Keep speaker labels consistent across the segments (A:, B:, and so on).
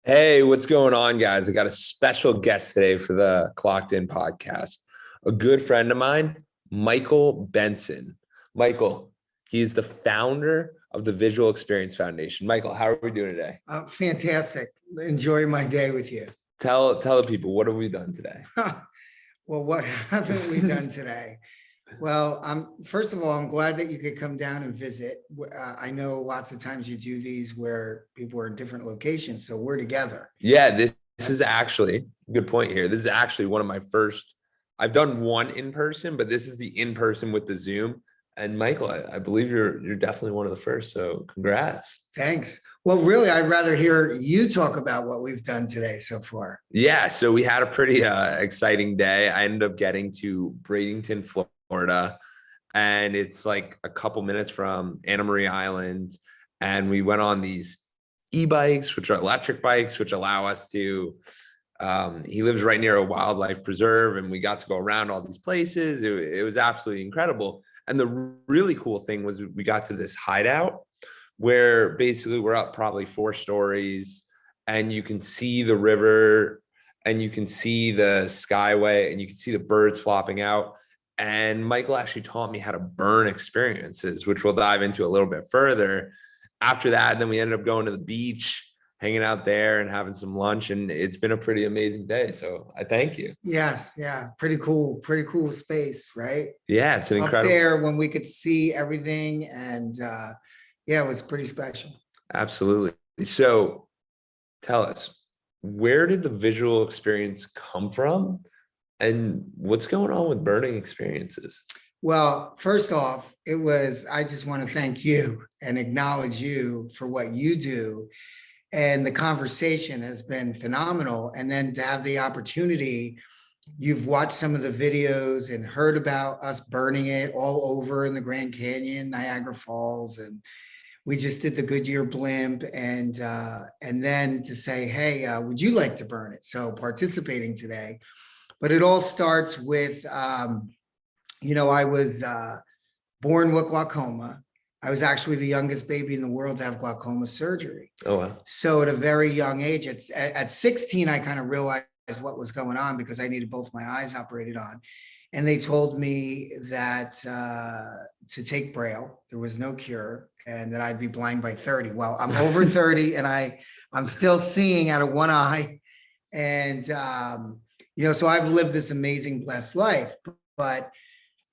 A: Hey, what's going on, guys? I got a special guest today for the Clockedin podcast. A good friend of mine, Michael Benson. Michael, he's the founder of the Visual Experience Foundation. Michael, how are we doing today?
B: Fantastic. Enjoy my day with you.
A: Tell the people, what have we done today?
B: Well, what haven't we done today? Well, first of all, I'm glad that you could come down and visit. I know lots of times you do these where people are in different locations, so we're together.
A: Yeah, this is actually good point here. This is actually one of my first. I've done one in person, but this is the in person with the Zoom. And Michael, I believe you're definitely one of the first. So congrats.
B: Thanks. Well, really, I'd rather hear you talk about what we've done today so far.
A: Yeah, so we had a pretty exciting day. I ended up getting to Bradenton, Florida, and it's like a couple minutes from Anna Maria Island. And we went on these e-bikes, which are electric bikes, which allow us to, he lives right near a wildlife preserve, and we got to go around all these places. It was absolutely incredible. And the really cool thing was we got to this hideout where basically we're up probably 4 stories and you can see the river and you can see the skyway and you can see the birds flopping out. And Michael actually taught me how to burn experiences, which we'll dive into a little bit further. After that, then we ended up going to the beach, hanging out there and having some lunch. And it's been a pretty amazing day. So I thank you.
B: Yes, yeah, pretty cool space, right?
A: Yeah, it's an
B: Up
A: incredible.
B: there when we could see everything, and yeah, it was pretty special.
A: Absolutely. So tell us, where did the visual experience come from? And what's going on with burning experiences?
B: Well, first off, I just want to thank you and acknowledge you for what you do. And the conversation has been phenomenal. And then to have the opportunity, you've watched some of the videos and heard about us burning it all over in the Grand Canyon, Niagara Falls, and we just did the Goodyear blimp, and then to say, hey, would you like to burn it? So participating today, but it all starts with, I was born with glaucoma. I was actually the youngest baby in the world to have glaucoma surgery.
A: Oh, wow.
B: So at a very young age, at 16, I kind of realized what was going on because I needed both my eyes operated on. And they told me that to take Braille, there was no cure, and that I'd be blind by 30. Well, I'm over 30 and I'm still seeing out of one eye. And, so I've lived this amazing, blessed life. But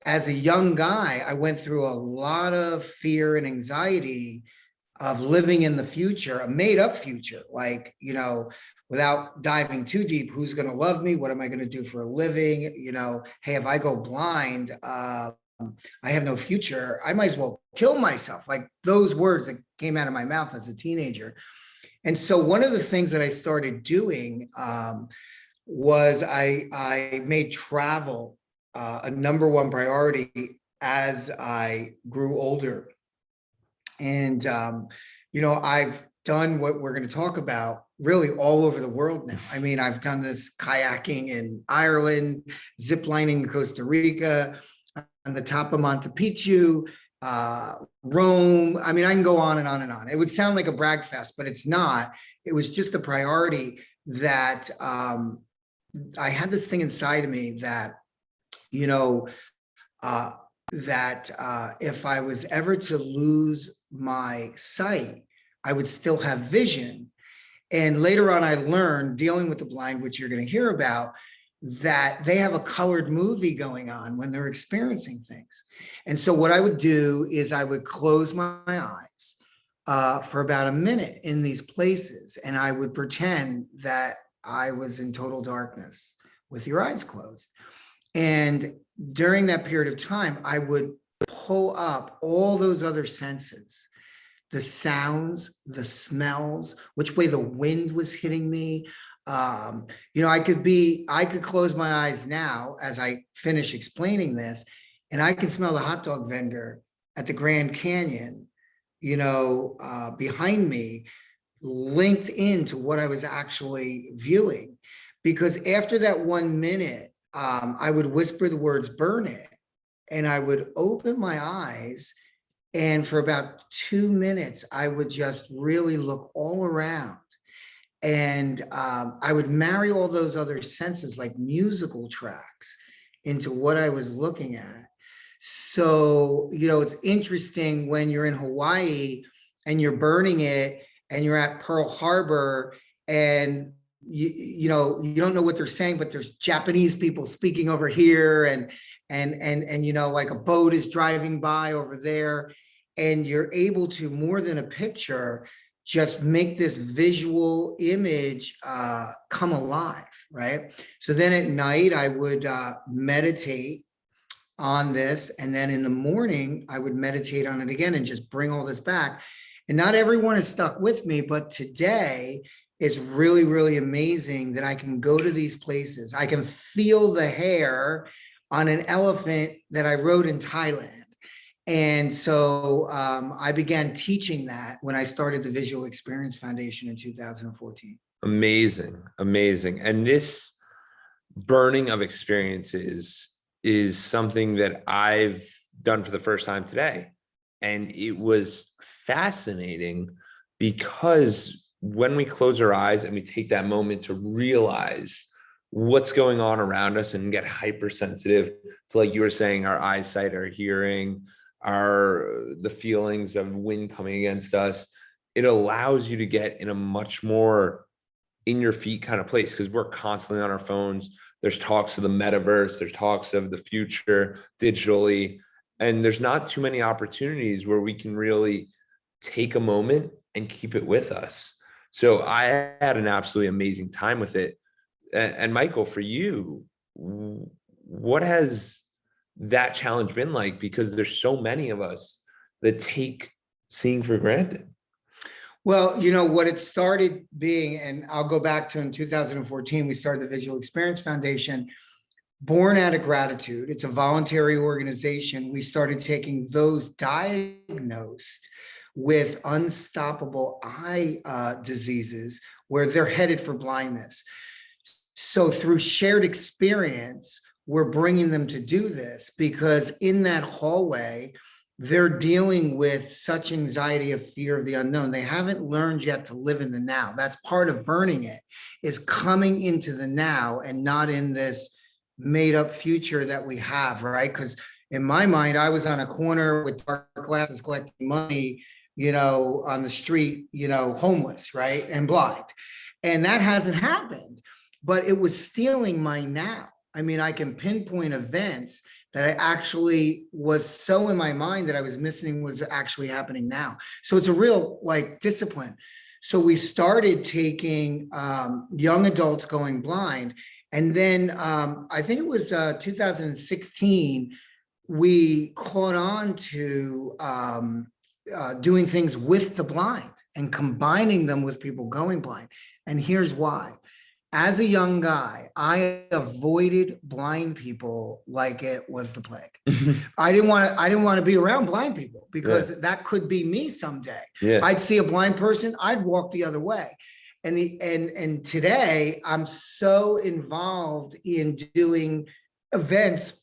B: as a young guy, I went through a lot of fear and anxiety of living in the future, a made up future, like, without diving too deep, who's going to love me? What am I going to do for a living? Hey, if I go blind, I have no future. I might as well kill myself. Like those words that came out of my mouth as a teenager. And so one of the things that I started doing was I made travel a number one priority as I grew older. And, I've done what we're going to talk about really all over the world now. I mean, I've done this kayaking in Ireland, ziplining in Costa Rica, on the top of Monte Picchu, Rome. I mean, I can go on and on and on. It would sound like a brag fest, but it's not. It was just a priority that I had this thing inside of me that, if I was ever to lose my sight, I would still have vision. And later on, I learned, dealing with the blind, which you're going to hear about, that they have a colored movie going on when they're experiencing things. And so what I would do is I would close my eyes for about a minute in these places, and I would pretend that I was in total darkness with your eyes closed. And during that period of time, I would pull up all those other senses, the sounds, the smells, which way the wind was hitting me. I could close my eyes now as I finish explaining this, and I can smell the hot dog vendor at the Grand Canyon, behind me, linked into what I was actually viewing. Because after that 1 minute, I would whisper the words, burn it. And I would open my eyes. And for about 2 minutes, I would just really look all around. And I would marry all those other senses, like musical tracks, into what I was looking at. So, it's interesting when you're in Hawaii and you're burning it and you're at Pearl Harbor and you don't know what they're saying, but there's Japanese people speaking over here, and like a boat is driving by over there, and you're able to, more than a picture, just make this visual image come alive, right? So then at night I would meditate on this, and then in the morning I would meditate on it again and just bring all this back. And not everyone is stuck with me, but today it's really, really amazing that I can go to these places. I can feel the hair on an elephant that I rode in Thailand. And so I began teaching that when I started the Visual Experience Foundation in 2014.
A: Amazing, amazing. And this burning of experiences is something that I've done for the first time today. And it was fascinating because when we close our eyes and we take that moment to realize what's going on around us and get hypersensitive to, like you were saying, our eyesight, our hearing, the feelings of wind coming against us, it allows you to get in a much more in your feet kind of place, because we're constantly on our phones. There's talks of the metaverse, there's talks of the future digitally, and there's not too many opportunities where we can really take a moment and keep it with us. So I had an absolutely amazing time with it. And Michael, for you, what has that challenge been like? Because there's so many of us that take seeing for granted.
B: Well, what it started being, and I'll go back to in 2014, we started the Visual Experience Foundation, born out of gratitude. It's a voluntary organization. We started taking those diagnosed with unstoppable eye diseases where they're headed for blindness. So through shared experience, we're bringing them to do this, because in that hallway, they're dealing with such anxiety of fear of the unknown. They haven't learned yet to live in the now. That's part of burning it, is coming into the now and not in this made up future that we have, right? Because in my mind, I was on a corner with dark glasses collecting money, on the street, homeless, right? And blind. And that hasn't happened, but it was stealing my now. I mean, I can pinpoint events that I actually was so in my mind that I was missing was actually happening now. So it's a real discipline. So we started taking young adults going blind. And then I think it was 2016, we caught on to doing things with the blind and combining them with people going blind. And here's why. As a young guy, I avoided blind people like it was the plague. I didn't want to be around blind people, because that could be me someday. Yeah. I'd see a blind person, I'd walk the other way. And today I'm so involved in doing events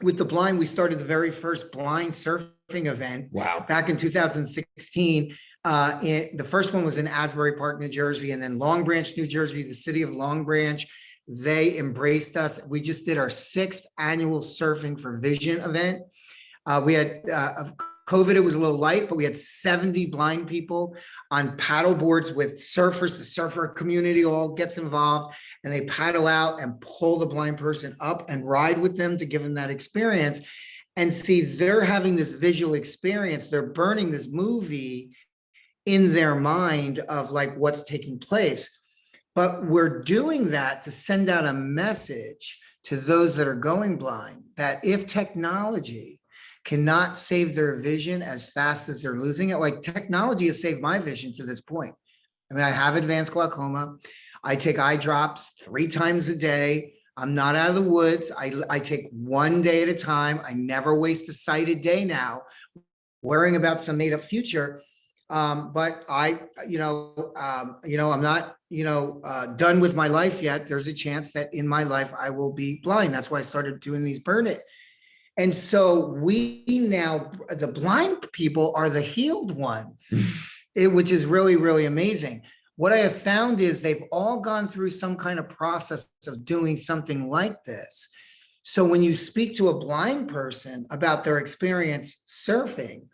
B: with the blind. We started the very first blind surfing event back in 2016. The first one was in Asbury Park, New Jersey, and then Long Branch, New Jersey, the city of Long Branch. They embraced us. We just did our 6th annual Surfing for Vision event. We had COVID, it was a little light, but we had 70 blind people on paddle boards with surfers. The surfer community all gets involved, and they paddle out and pull the blind person up and ride with them to give them that experience. And see, they're having this visual experience. They're burning this movie in their mind of what's taking place. But we're doing that to send out a message to those that are going blind, that if technology cannot save their vision as fast as they're losing it, technology has saved my vision to this point. I mean, I have advanced glaucoma. I take eye drops 3 times a day. I'm not out of the woods. I take one day at a time. I never waste a sighted day now worrying about some made up future. But I'm not, done with my life yet. There's a chance that in my life I will be blind. That's why I started doing these burn it. And so we now, the blind people are the healed ones, which is really, really amazing. what I have found is they've all gone through some kind of process of doing something like this. So when you speak to a blind person about their experience surfing,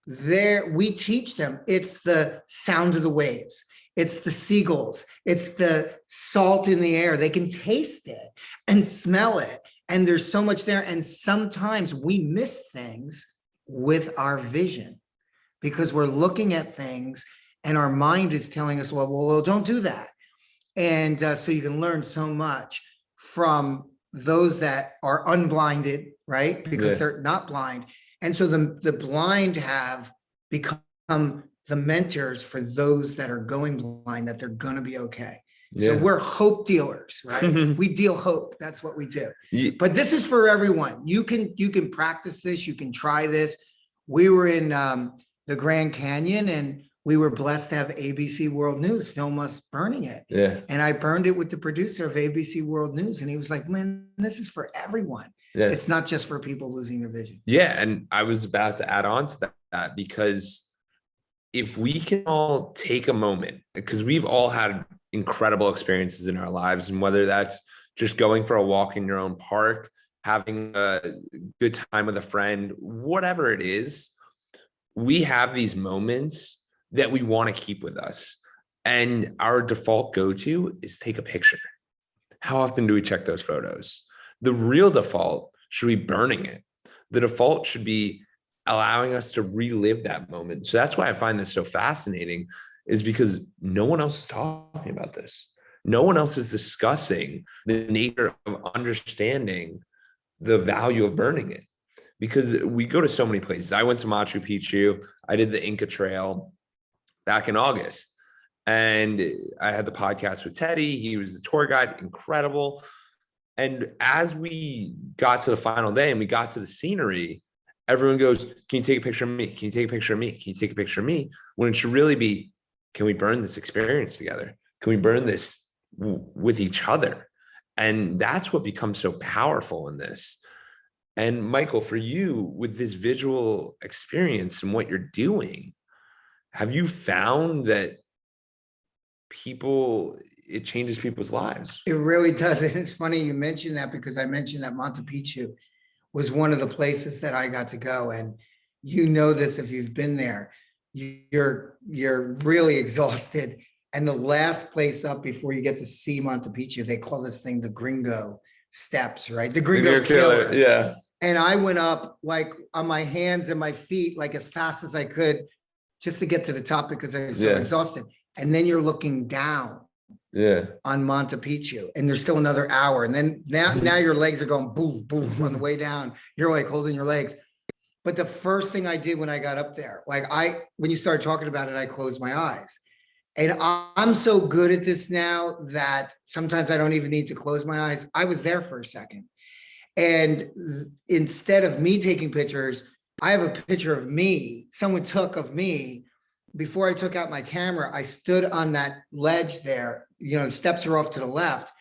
B: we teach them it's the sound of the waves, it's the seagulls, it's the salt in the air. They can taste it and smell it. And there's so much there. And sometimes we miss things with our vision because we're looking at things and our mind is telling us, well, don't do that. And so you can learn so much from those that are unblinded, right? Because they're not blind. And so the blind have become the mentors for those that are going blind, that they're going to be okay. So we're hope dealers, right? We deal hope. That's what we do. But this is for everyone. You can practice this. You can try this. We were in the Grand Canyon, and we were blessed to have ABC World News film us burning it. And I burned it with the producer of ABC World News. And he was like, man, this is for everyone. It's not just for people losing their vision.
A: And I was about to add on to that, because if we can all take a moment, because we've all had incredible experiences in our lives, and whether that's just going for a walk in your own park, having a good time with a friend, whatever it is, we have these moments that we want to keep with us. And our default go-to is take a picture. How often do we check those photos? The real default should be burning it. The default should be allowing us to relive that moment. So that's why I find this so fascinating, is because no one else is talking about this. No one else is discussing the nature of understanding the value of burning it, because we go to so many places. I went to Machu Picchu. I did the Inca Trail back in August, and I had the podcast with Teddy. He was the tour guide, incredible. And as we got to the final day and we got to the scenery, everyone goes, can you take a picture of me? Can you take a picture of me? Can you take a picture of me? When it should really be, can we burn this experience together? Can we burn this with each other? And that's what becomes so powerful in this. And Michael, for you, with this visual experience and what you're doing, have you found that it changes people's lives?
B: It really does. And it's funny you mentioned that, because I mentioned that Machu Picchu was one of the places that I got to go. And you know this, if you've been there, you're really exhausted. And the last place up before you get to see Machu Picchu, they call this thing the Gringo Steps, right? The Gringo Killer.
A: Yeah.
B: And I went up like on my hands and my feet, like as fast as I could, just to get to the top, because I was so exhausted. And then you're looking down on Machu Picchu, and there's still another hour. And then now your legs are going boom, boom on the way down. You're like holding your legs. But the first thing I did when I got up there, when you started talking about it, I closed my eyes. And I'm so good at this now that sometimes I don't even need to close my eyes. I was there for a second. And instead of me taking pictures, I have a picture of me, someone took of me. Before I took out my camera, I stood on that ledge there. The steps are off to the left,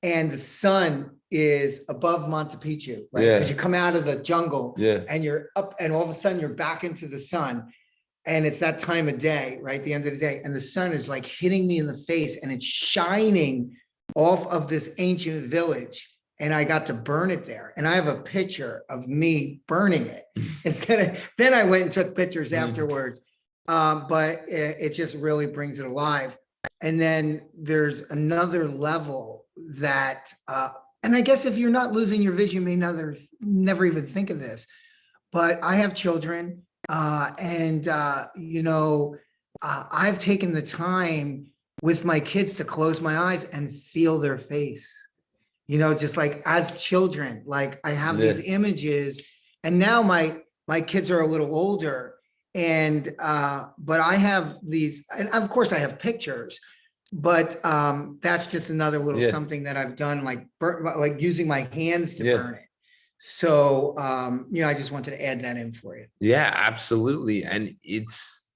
B: and the sun is above Machu Picchu, right? Because you come out of the jungle and you're up, and all of a sudden you're back into the sun. And it's that time of day, right? The end of the day. And the sun is like hitting me in the face, and it's shining off of this ancient village. And I got to burn it there. And I have a picture of me burning it. Then I went and took pictures afterwards. But it just really brings it alive. And then there's another level that, and I guess if you're not losing your vision, you may never even think of this, but I have children, and I've taken the time with my kids to close my eyes and feel their face, just like as children, like I have these images, and now my kids are a little older. And, but I have these, and of course I have pictures, but, that's just another little something that I've done, like using my hands to burn it. So, I just wanted to add that in for you.
A: Yeah, absolutely. And it's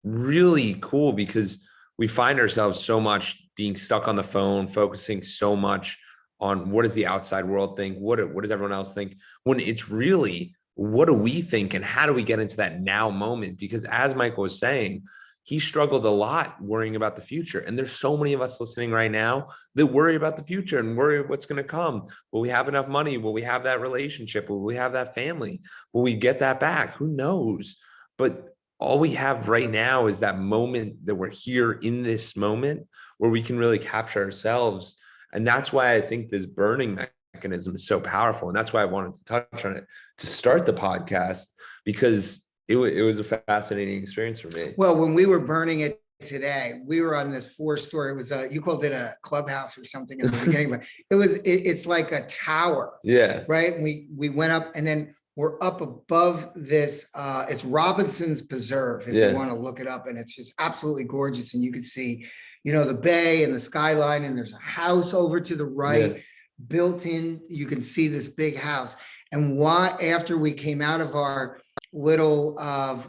A: really cool because we find ourselves so much being stuck on the phone, focusing so much on what does the outside world think? What does everyone else think? When it's really, what do we think, and how do we get into that now moment? Because as Michael was saying, he struggled a lot worrying about the future. And there's so many of us listening right now that worry about the future and worry what's going to come. Will we have enough money? Will we have that relationship? Will we have that family? Will we get that back? Who knows? But all we have right now is that moment that we're here in this moment where we can really capture ourselves. And that's why I think this burning mechanism is so powerful. And that's why I wanted to touch on it to start the podcast, because it was a fascinating experience for me.
B: Well, when we were burning it today, we were on this 4-story. It was you called it a clubhouse or something in the beginning, but it's like a tower.
A: Yeah.
B: Right. We went up, and then we're up above this. It's Robinson's Preserve, if you want to look it up, and it's just absolutely gorgeous. And you can see, the bay and the skyline, and there's a house over to the right, built in. You can see this big house. And after we came out of our little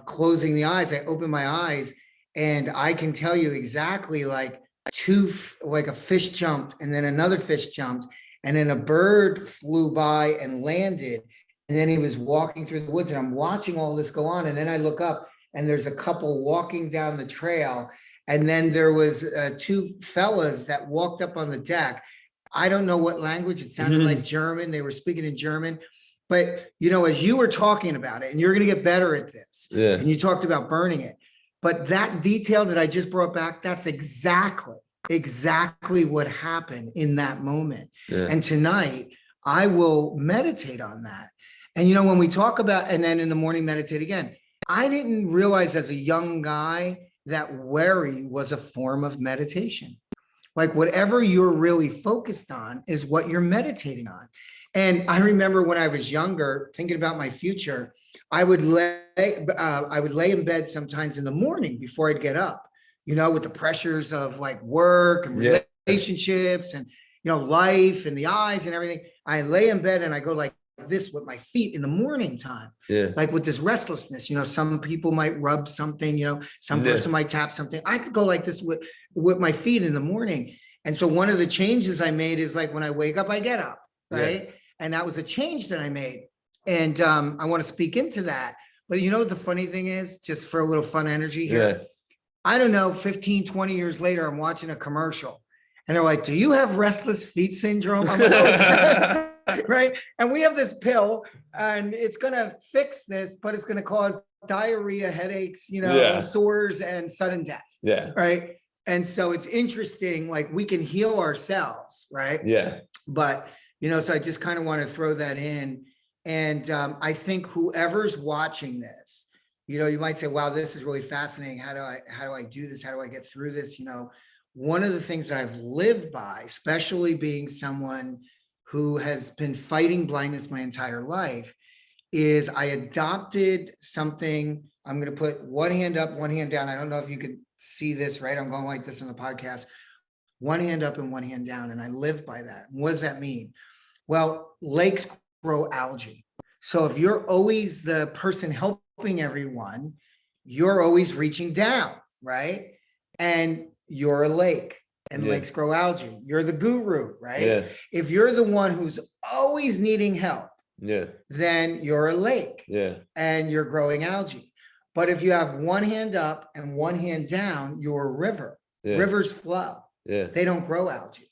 B: closing the eyes, I opened my eyes, and I can tell you exactly like a fish jumped, and then another fish jumped, and then a bird flew by and landed, and then he was walking through the woods, and I'm watching all this go on, and then I look up, and there's a couple walking down the trail, and then there was 2 fellas that walked up on the deck. I don't know what language. It sounded like German. They were speaking in German. But, as you were talking about it, and you're going to get better at this, and you talked about burning it, but that detail that I just brought back, that's exactly what happened in that moment. And tonight, I will meditate on that. And, when we talk about, and then in the morning, meditate again, I didn't realize as a young guy that worry was a form of meditation. Like whatever you're really focused on is what you're meditating on. And I remember when I was younger, thinking about my future, I would lay in bed sometimes in the morning before I'd get up, with the pressures of like work and relationships and, life and the eyes and everything. I lay in bed and I go like this with my feet in the morning time, like with this restlessness. Some people might rub something, some person might tap something. I could go like this with my feet in the morning. And so one of the changes I made is like when I wake up, I get up, right? And that was a change that I made. And I want to speak into that. But what the funny thing is, just for a little fun energy here, I don't know, 15, 20 years later, I'm watching a commercial and they're like, do you have restless feet syndrome? I'm like, right? And we have this pill and it's going to fix this, but it's going to cause diarrhea, headaches, sores and sudden death. Right. And so it's interesting, like we can heal ourselves. Right. But so I just kind of want to throw that in. And I think whoever's watching this, you might say, wow, this is really fascinating. How do I do this? How do I get through this? One of the things that I've lived by, especially being someone who has been fighting blindness my entire life, is I adopted something. I'm going to put one hand up, one hand down. I don't know if you could see this, right? I'm going like this on the podcast. One hand up and one hand down. And I live by that. What does that mean? Well, lakes grow algae. So if you're always the person helping everyone, you're always reaching down, right? And you're a lake and lakes grow algae. You're the guru, right? If you're the one who's always needing help, then you're a lake and you're growing algae. But if you have one hand up and one hand down, you're a river. Rivers flow. They don't grow algae.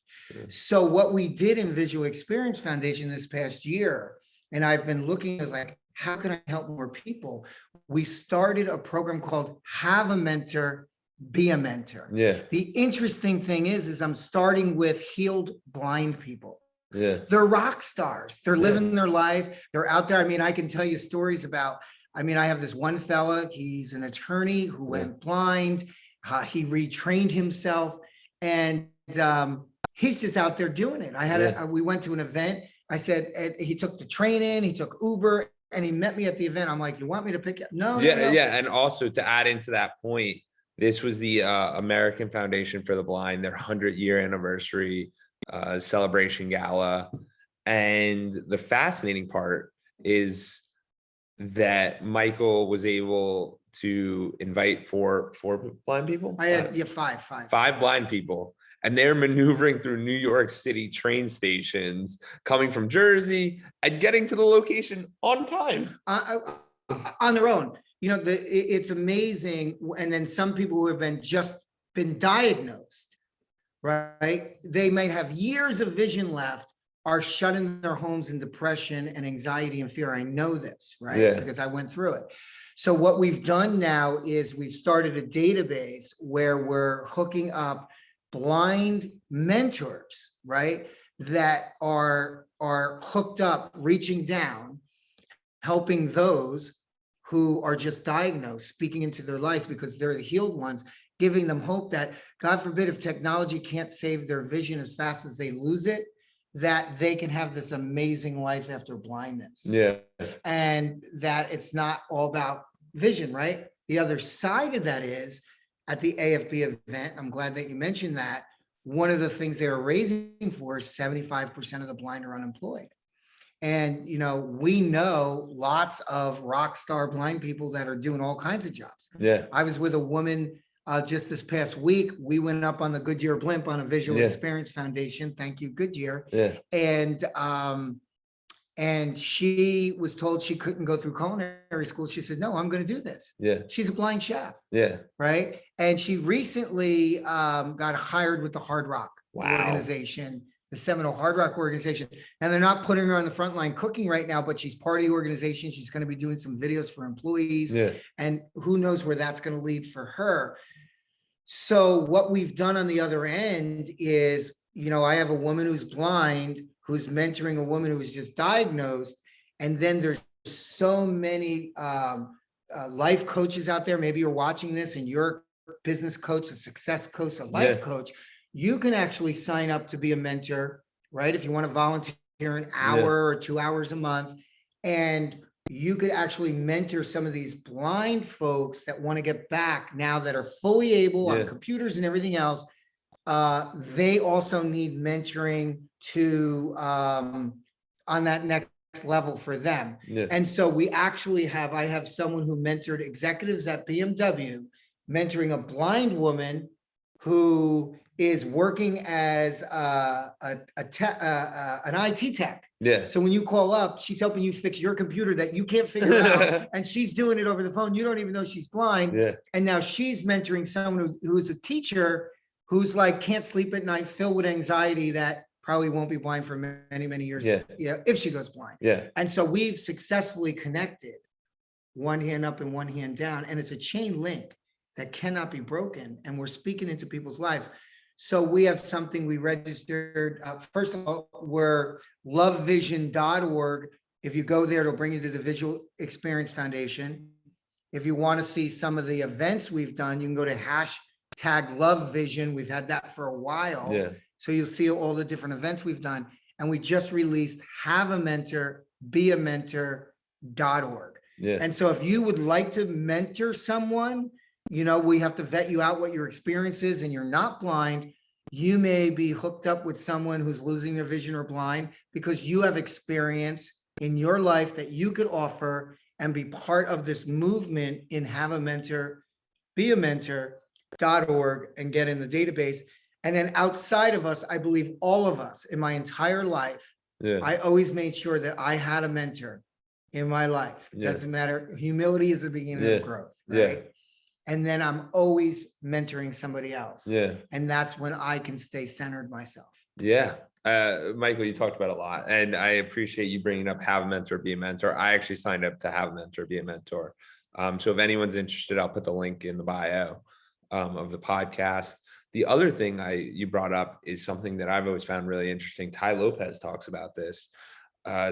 B: So what we did in Visual Experience Foundation this past year, and I've been looking at like, how can I help more people? We started a program called Have a Mentor, Be a Mentor. The interesting thing is I'm starting with healed blind people. They're rock stars. They're living their life. They're out there. I mean, I can tell you stories about, I have this one fella, he's an attorney who went blind. He retrained himself and he's just out there doing it. We went to an event. I said, he took the train in, he took Uber, and he met me at the event. I'm like, you want me to pick up? No.
A: And also to add into that point, this was the American Foundation for the Blind, their 100-year anniversary celebration gala. And the fascinating part is that Michael was able to invite four blind people.
B: I had
A: five blind people. And they're maneuvering through New York City train stations, coming from Jersey and getting to the location on time.
B: On their own. it's amazing. And then some people who have just been diagnosed, right? They might have years of vision left, are shut in their homes in depression and anxiety and fear. I know this, right?
A: Yeah.
B: Because I went through it. So what we've done now is we've started a database where we're hooking up blind mentors, right? That are hooked up, reaching down, helping those who are just diagnosed, speaking into their lives because they're the healed ones, giving them hope that, God forbid, if technology can't save their vision as fast as they lose it, that they can have this amazing life after blindness.
A: Yeah.
B: And that it's not all about vision, right? The other side of that is at the AFB event, I'm glad that you mentioned that, one of the things they are raising for is 75% of the blind are unemployed. And, we know lots of rock star blind people that are doing all kinds of jobs.
A: Yeah.
B: I was with a woman just this past week. We went up on the Goodyear blimp on a visual experience foundation. Thank you, Goodyear.
A: Yeah.
B: And she was told she couldn't go through culinary school. She said, no, I'm going to do this.
A: Yeah.
B: She's a blind chef.
A: Yeah.
B: Right. And she recently got hired with the Hard Rock organization, the Seminole Hard Rock organization. And they're not putting her on the front line cooking right now, but she's part of the organization. She's going to be doing some videos for employees.
A: Yeah.
B: And who knows where that's going to lead for her. So what we've done on the other end is, I have a woman who's blind, who's mentoring a woman who was just diagnosed. And then there's so many life coaches out there. Maybe you're watching this and you're a business coach, a success coach, a life coach. You can actually sign up to be a mentor, right? If you want to volunteer an hour or 2 hours a month, and you could actually mentor some of these blind folks that want to get back now, that are fully able on computers and everything else. They also need mentoring to on that next level for them. And so I have someone who mentored executives at BMW, mentoring a blind woman who is working as an IT tech.
A: Yeah.
B: So when you call up, she's helping you fix your computer that you can't figure out, and she's doing it over the phone. You don't even know she's blind.
A: Yeah.
B: And now she's mentoring someone who is a teacher who's like, can't sleep at night, filled with anxiety, that probably won't be blind for many, many years.
A: Yeah.
B: If she goes blind.
A: Yeah.
B: And so we've successfully connected one hand up and one hand down, and it's a chain link that cannot be broken. And we're speaking into people's lives. So we have something we registered. First of all, we're lovevision.org. If you go there, it'll bring you to the Visual Experience Foundation. If you want to see some of the events we've done, you can go to #LoveVision. We've had that for a while.
A: Yeah.
B: So you'll see all the different events we've done. And we just released Have a Mentor, Be a Mentor.org.
A: Yeah.
B: And so if you would like to mentor someone, we have to vet you out what your experience is, and you're not blind. You may be hooked up with someone who's losing their vision or blind because you have experience in your life that you could offer and be part of this movement in Have a Mentor, Be a Mentor.org, and get in the database. And then outside of us, I believe all of us in my entire life, I always made sure that I had a mentor in my life. It doesn't matter. Humility is the beginning of growth, right? And then I'm always mentoring somebody else. Yeah. And that's when I can stay centered myself.
A: Yeah. Michael, you talked about a lot, and I appreciate you bringing up Have a Mentor, Be a Mentor. I actually signed up to Have a Mentor, Be a Mentor. So if anyone's interested, I'll put the link in the bio of the podcast. The other thing you brought up is something that I've always found really interesting. Tai Lopez talks about this,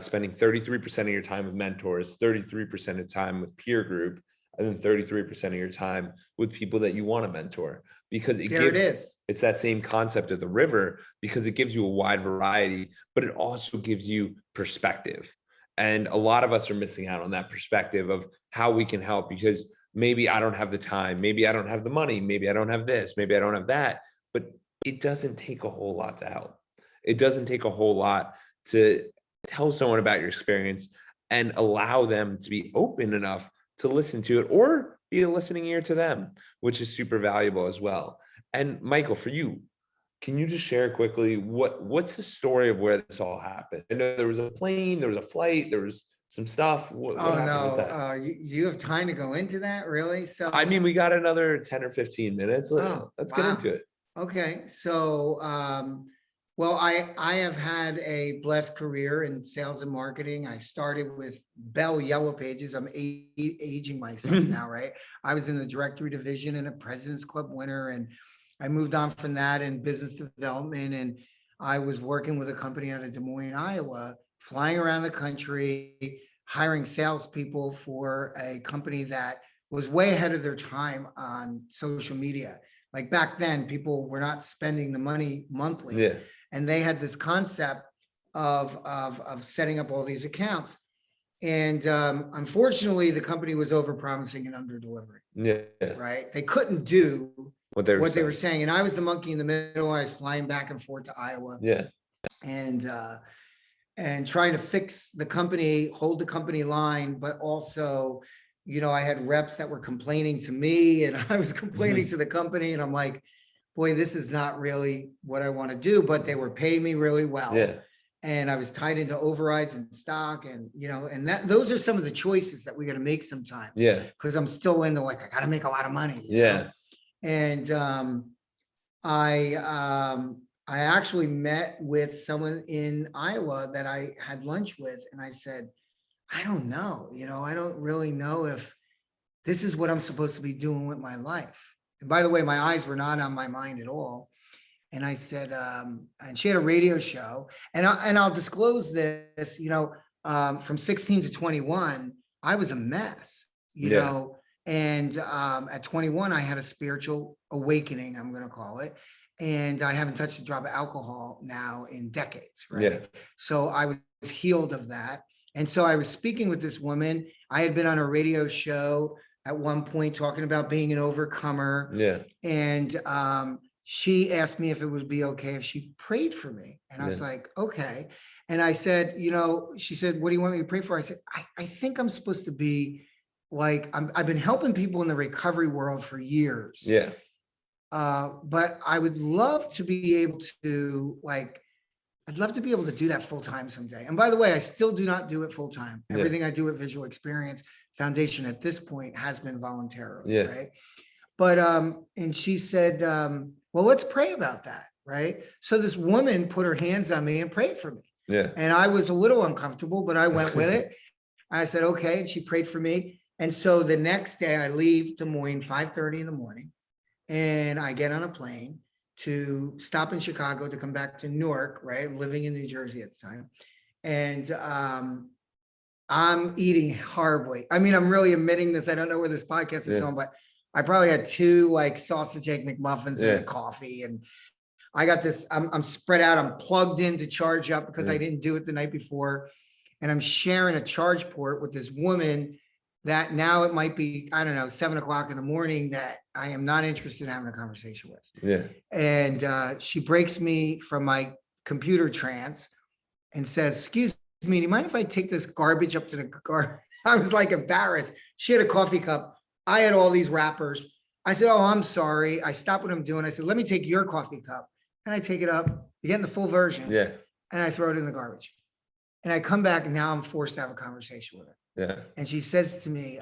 A: spending 33% of your time with mentors, 33% of time with peer group, and then 33% of your time with people that you want to mentor, because it's that same concept of the river, because it gives you a wide variety, but it also gives you perspective. And a lot of us are missing out on that perspective of how we can help, because maybe I don't have the time, maybe I don't have the money, maybe I don't have this, maybe I don't have that, but it doesn't take a whole lot to help. It doesn't take a whole lot to tell someone about your experience and allow them to be open enough to listen to it, or be a listening ear to them, which is super valuable as well. And Michael, for you, can you just share quickly what's the story of where this all happened? I know there was a plane, there was a flight, there was some stuff. What
B: Oh,
A: happened with
B: no.
A: that?
B: You have time to go into that, really? So,
A: I mean, we got another 10 or 15 minutes.
B: oh,
A: Let's get
B: wow.
A: into it.
B: Okay, so well, I have had a blessed career in sales and marketing. I started with Bell Yellow Pages. I'm aging myself now, right? I was in the directory division and a President's Club winner, and I moved on from that in business development. And I was working with a company out of Des Moines, Iowa, flying around the country, hiring salespeople for a company that was way ahead of their time on social media. Like back then, people were not spending the money monthly,
A: Yeah.
B: and they had this concept of setting up all these accounts. And unfortunately, the company was over promising and under delivering.
A: Yeah.
B: Right? They couldn't do
A: What they
B: what they
A: saying.
B: were saying, and I was the monkey in the middle. I was flying back and forth to Iowa,
A: Yeah.
B: and trying to fix the company, hold the company line, but also, I had reps that were complaining to me and I was complaining to the company, and I'm like, boy, this is not really what I want to do, but they were paying me really well.
A: Yeah.
B: And I was tied into overrides and stock, and and those are some of the choices that we got to make sometimes.
A: Yeah.
B: Because I'm still in the like, I got to make a lot of money.
A: Yeah.
B: And I actually met with someone in Iowa that I had lunch with, and I said, I don't know, I don't really know if this is what I'm supposed to be doing with my life. And by the way, my eyes were not on my mind at all. And I said, and she had a radio show, and I'll disclose this, from 16 to 21, I was a mess, and at 21, I had a spiritual awakening, I'm going to call it. And I haven't touched a drop of alcohol now in decades, right?
A: Yeah.
B: So I was healed of that. And so I was speaking with this woman. I had been on a radio show at one point talking about being an overcomer.
A: Yeah.
B: And she asked me if it would be okay if she prayed for me. And I was
A: Yeah.
B: like, okay. And I said, she said, what do you want me to pray for? I said, I think I'm supposed to be like, I've been helping people in the recovery world for years.
A: Yeah.
B: But I would love to be able to I'd love to be able to do that full time someday. And by the way, I still do not do it full time.
A: Yeah.
B: Everything I do at Visual Experience Foundation at this point has been voluntarily,
A: Yeah.
B: right? But and she said, well, let's pray about that, right? So this woman put her hands on me and prayed for me.
A: Yeah.
B: And I was a little uncomfortable, but I went with it. I said, okay, and she prayed for me. And so the next day I leave Des Moines 5:30 in the morning, and I get on a plane to stop in Chicago to come back to Newark, right? I'm living in New Jersey at the time. And I'm eating horribly. I mean, I'm really admitting this. I don't know where this podcast is going, but I probably had 2 sausage egg McMuffins and a coffee. And I got this, I'm spread out. I'm plugged in to charge up because I didn't do it the night before. And I'm sharing a charge port with this woman that now it might be, I don't know, 7:00 in the morning, that I am not interested in having a conversation with.
A: Yeah.
B: And she breaks me from my computer trance and says, excuse me, do you mind if I take this garbage up to the car? I was like embarrassed. She had a coffee cup. I had all these wrappers. I said, oh, I'm sorry. I stopped what I'm doing. I said, let me take your coffee cup. And I take it up, you're getting the full version.
A: Yeah.
B: And I throw it in the garbage. And I come back, and now I'm forced to have a conversation with her.
A: Yeah.
B: And she says to me,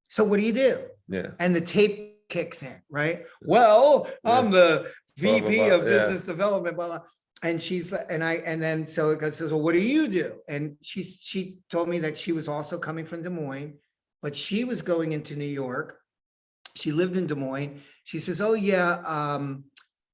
B: so what do you do?
A: Yeah.
B: And the tape kicks in, right? Well, I'm the VP
A: blah, blah, blah.
B: of business development, blah, blah. And she's, and then so it goes, so what do you do? And she told me that she was also coming from Des Moines, but she was going into New York. She lived in Des Moines. She says, oh yeah,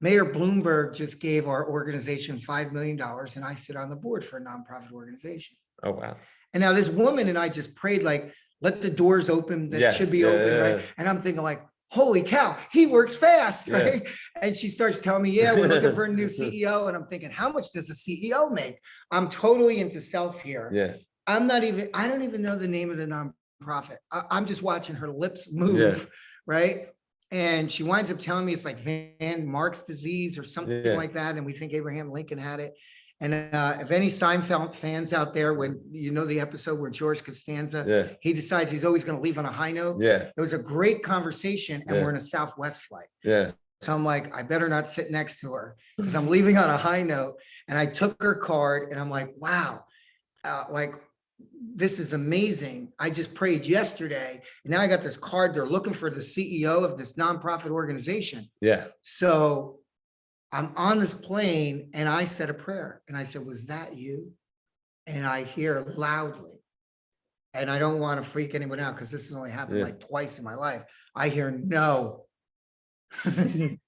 B: Mayor Bloomberg just gave our organization $5 million, and I sit on the board for a nonprofit organization.
A: Oh, wow.
B: And now this woman and I just prayed, like, let the doors open that should be open, right? And I'm thinking like, holy cow, he works fast, right? And she starts telling me, yeah, we're looking for a new CEO. And I'm thinking, how much does a CEO make? I'm totally into self here.
A: Yeah.
B: I don't even know the name of the nonprofit. I'm just watching her lips move, right? And she winds up telling me it's like Van Mark's disease or something like that. And we think Abraham Lincoln had it. And if any Seinfeld fans out there, when you know the episode where George Costanza, he decides he's always going to leave on a high note. Yeah. It was a great conversation, and we're in a Southwest flight. Yeah. So I'm like, I better not sit next to her because I'm leaving on a high note. And I took her card, and I'm like, wow, like this is amazing. I just prayed yesterday, and now I got this card. They're looking for the CEO of this nonprofit organization.
A: Yeah.
B: So I'm on this plane, and I said a prayer, and I said, was that you? And I hear loudly, and I don't want to freak anyone out because this has only happened like twice in my life. I hear no. And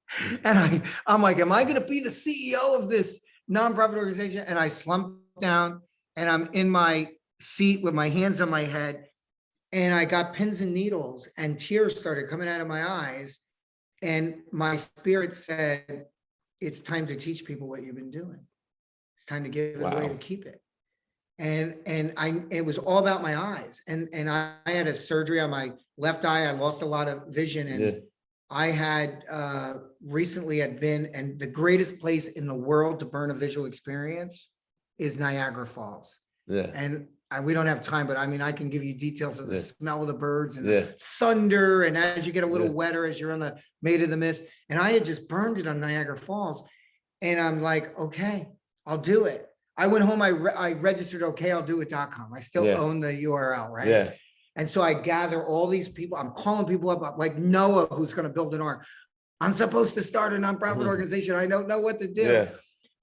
B: I'm like, am I going to be the CEO of this nonprofit organization? And I slumped down, and I'm in my seat with my hands on my head, and I got pins and needles, and tears started coming out of my eyes. And my spirit said, it's time to teach people what you've been doing. It's time to give it away to keep it. And it was all about my eyes. And I had a surgery on my left eye. I lost a lot of vision, and I had recently had been, and the greatest place in the world to burn a visual experience is Niagara Falls. And we don't have time, but I mean, I can give you details of the smell of the birds and the thunder. And as you get a little wetter, as you're on the Made of the Mist, and I had just burned it on Niagara Falls. And I'm like, okay, I'll do it. I went home, I registered okayilldoit.com. I still own the URL, right?
A: Yeah.
B: And so I gather all these people. I'm calling people up, like Noah, who's going to build an ark. I'm supposed to start a nonprofit organization. I don't know what to do.
A: Yeah.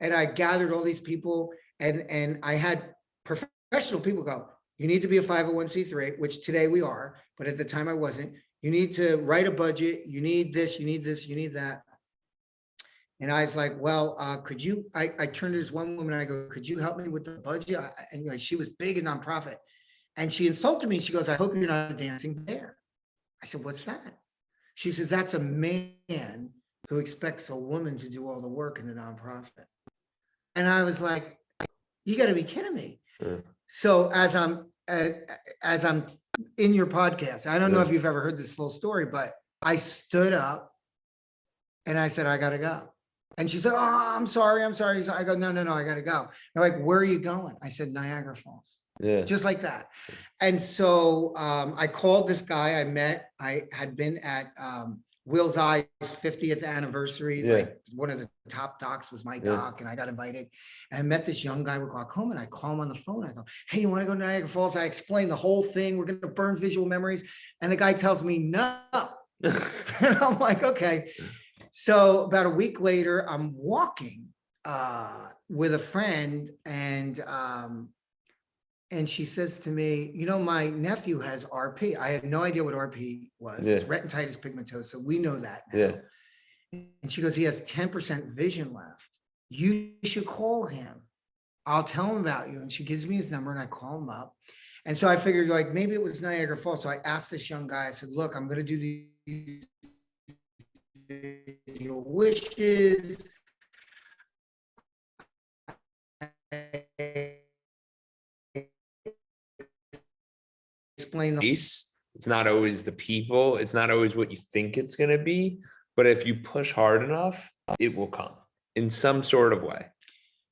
B: And I gathered all these people, and I had professional people go, you need to be a 501c3, which today we are, but at the time I wasn't. You need to write a budget. You need this, you need this, you need that. And I was like, well, could you, I turned to this one woman, I go, could you help me with the budget? And like, she was big in nonprofit. And she insulted me. She goes, I hope you're not a dancing bear. I said, what's that? She says, that's a man who expects a woman to do all the work in the nonprofit. And I was like, you got to be kidding me. So as I'm in your podcast, I don't know if you've ever heard this full story, but I stood up and I said, I got to go. And she said, oh, I'm sorry. So I go, no, I got to go. They're like, where are you going? I said, Niagara Falls. Just like that. And so I called this guy I met. I had been at Will's Eye's 50th anniversary. Like one of the top docs was my doc, and I got invited. And I met this young guy with glaucoma, and I call him on the phone. I go, hey, you want to go to Niagara Falls? I explain the whole thing. We're going to burn visual memories. And the guy tells me no. And I'm like, okay. So about a week later, I'm walking with a friend, and she says to me, you know, my nephew has RP. I had no idea what RP was. It's retinitis pigmentosa. We know that now. And she goes, he has 10% vision left. You should call him. I'll tell him about you. And she gives me his number, and I call him up. And so I figured, like, maybe it was Niagara Falls. So I asked this young guy, I said, look, I'm going to do these your wishes. Explain the
A: it's not always the people, it's not always what you think it's going to be, but if you push hard enough, it will come in some sort of way.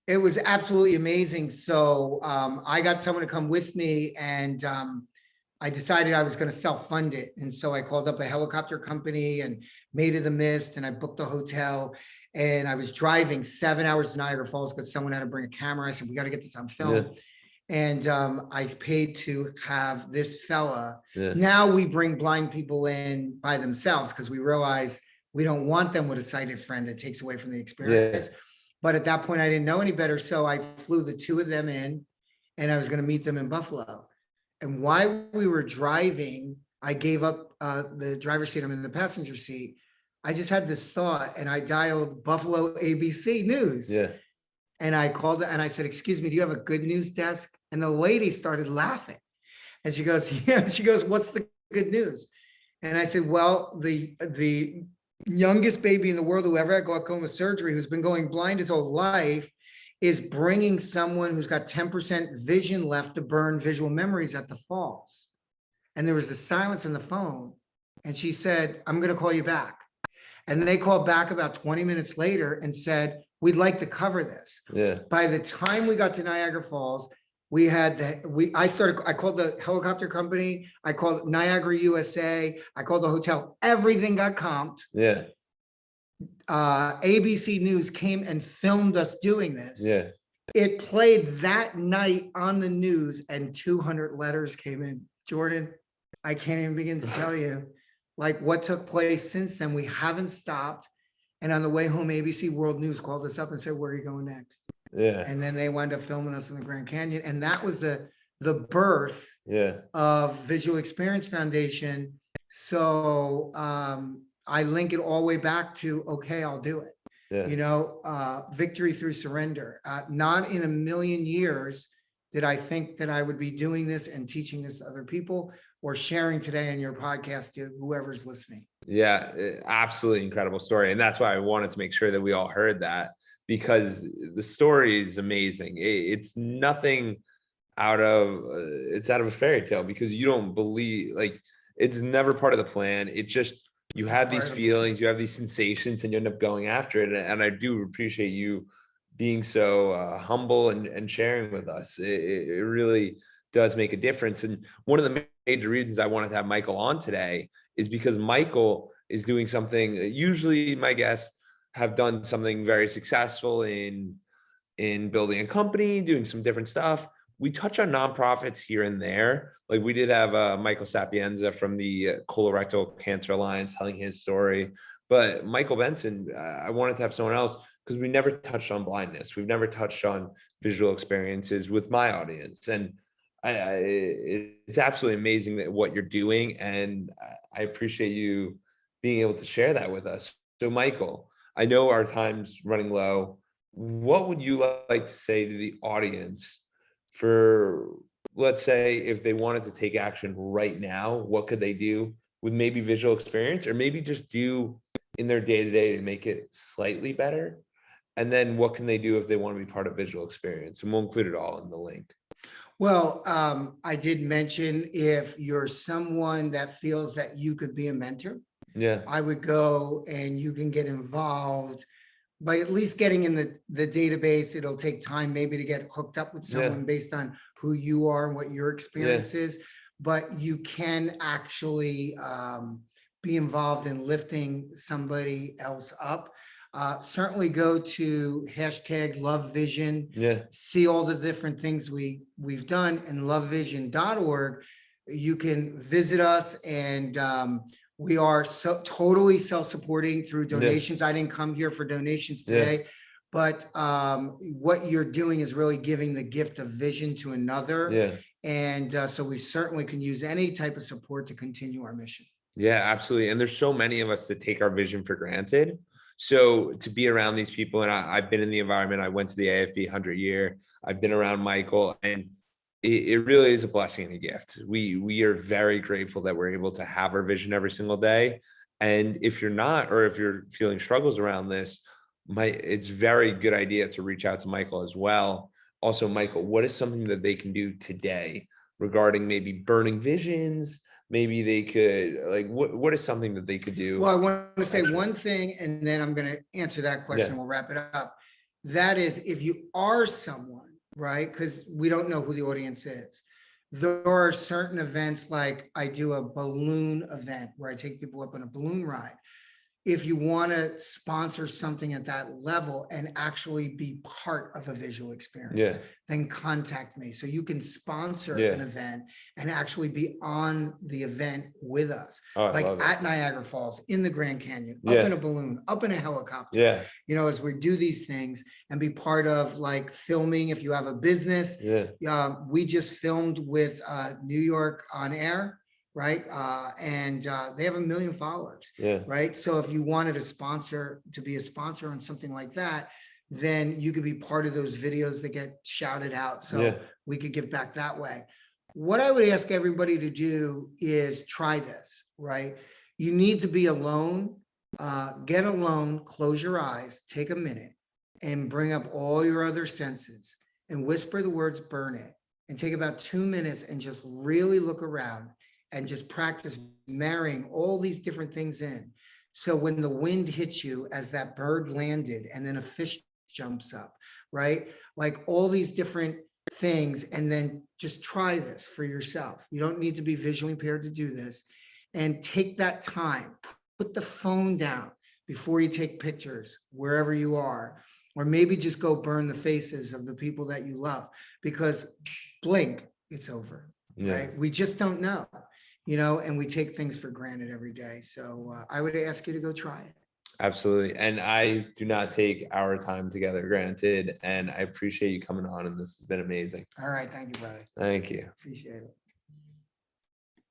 B: It was absolutely amazing. So I got someone to come with me, and I decided I was going to self-fund it. And so I called up a helicopter company and Made of the Mist, and I booked a hotel, and I was driving 7 hours to Niagara Falls because someone had to bring a camera. I said, we got to get this on film. And I paid to have this fella. Now we bring blind people in by themselves because we realize we don't want them with a sighted friend. That takes away from the experience. But at that point, I didn't know any better. So I flew the two of them in, and I was going to meet them in Buffalo. And while we were driving, I gave up the driver's seat. I'm in the passenger seat. I just had this thought, and I dialed Buffalo ABC News. And I called it, and I said, excuse me, do you have a good news desk? And the lady started laughing. And she goes, yeah. She goes, what's the good news? And I said, well, the youngest baby in the world who ever had glaucoma surgery, who's been going blind his whole life, is bringing someone who's got 10% vision left to burn visual memories at the falls. And there was the silence on the phone. And she said, I'm going to call you back. And they called back about 20 minutes later and said, we'd like to cover this. By the time we got to Niagara Falls, we had I called the helicopter company. I called Niagara USA. I called the hotel. Everything got comped. ABC News came and filmed us doing this. It played that night on the news and 200 letters came in. Jordan, I can't even begin to tell you like what took place since then. We haven't stopped. And on the way home, ABC World News called us up and said, where are you going next?
A: Yeah.
B: And then they wound up filming us in the Grand Canyon. And that was the birth
A: Yeah.
B: of Visual Experience Foundation. So I link it all the way back to, okay, I'll do it.
A: Yeah.
B: You know, victory through surrender. Not in a million years did I think that I would be doing this and teaching this to other people or sharing today on your podcast to whoever's listening.
A: Yeah, absolutely incredible story. And that's why I wanted to make sure that we all heard that, because the story is amazing. It's nothing out of it's out of a fairy tale, because you don't believe, like, it's never part of the plan. It just, you have these feelings, you have these sensations, and you end up going after it. And I do appreciate you being so humble and sharing with us. It really does make a difference. And one of the major reasons I wanted to have Michael on today is because Michael is doing something. Usually my guests have done something very successful in building a company, doing some different stuff. We touch on nonprofits here and there. Like we did have Michael Sapienza from the Colorectal Cancer Alliance telling his story. But Michael Benson, I wanted to have someone else because we never touched on blindness. We've never touched on visual experiences with my audience. And it's absolutely amazing that what you're doing. And I appreciate you being able to share that with us. So Michael, I know our time's running low. What would you like to say to the audience for, let's say, if they wanted to take action right now, what could they do with maybe visual experience, or maybe just do in their day-to-day to make it slightly better? And then what can they do if they want to be part of visual experience? And we'll include it all in the link.
B: Well, I did mention if you're someone that feels that you could be a mentor,
A: Yeah.
B: I would go and you can get involved by at least getting in the database. It'll take time maybe to get hooked up with someone based on who you are and what your experience is, but you can actually be involved in lifting somebody else up. Certainly go to #LoveVision, see all the different things we've done, and lovevision.org. You can visit us, and we are so totally self-supporting through donations. I didn't come here for donations today, but what you're doing is really giving the gift of vision to another. And so we certainly can use any type of support to continue our mission.
A: Yeah, absolutely. And there's so many of us that take our vision for granted. So to be around these people, and I've been in the environment, I went to the AFB 100 year, I've been around Michael, and it really is a blessing and a gift. We are very grateful that we're able to have our vision every single day. And if you're not, or if you're feeling struggles around this, it's very good idea to reach out to Michael as well. Also, Michael, what is something that they can do today regarding maybe burning visions? Maybe they could, like, what is something that they could do?
B: Well, I want to say one thing, and then I'm going to answer that question. We'll wrap it up. That is, if you are someone, right? Because we don't know who the audience is. There are certain events, like I do a balloon event where I take people up on a balloon ride. If you want to sponsor something at that level and actually be part of a visual experience, then contact me. So you can sponsor an event and actually be on the event with us. Like at Niagara Falls, in the Grand Canyon, up in a balloon, up in a helicopter, you know, as we do these things, and be part of like filming. If you have a business, we just filmed with New York On Air, right? And they have 1 million followers, right? So if you wanted a sponsor, to be a sponsor on something like that, then you could be part of those videos that get shouted out. So we could give back that way. What I would ask everybody to do is try this, right? You need to be alone, get alone, close your eyes, take a minute, and bring up all your other senses and whisper the words "burn it," and take about 2 minutes and just really look around and just practice marrying all these different things in. So when the wind hits you, as that bird landed, and then a fish jumps up, right? Like all these different things, and then just try this for yourself. You don't need to be visually impaired to do this. And take that time, put the phone down before you take pictures, wherever you are, or maybe just go burn the faces of the people that you love, because blink, it's over,
A: Yeah,
B: right? We just don't know, you know, and we take things for granted every day. So I would ask you to go try it.
A: absolutely. And I do not take our time together granted. And I appreciate you coming on, and this has been amazing.
B: All right. Thank you, brother.
A: Thank you.
B: Appreciate it.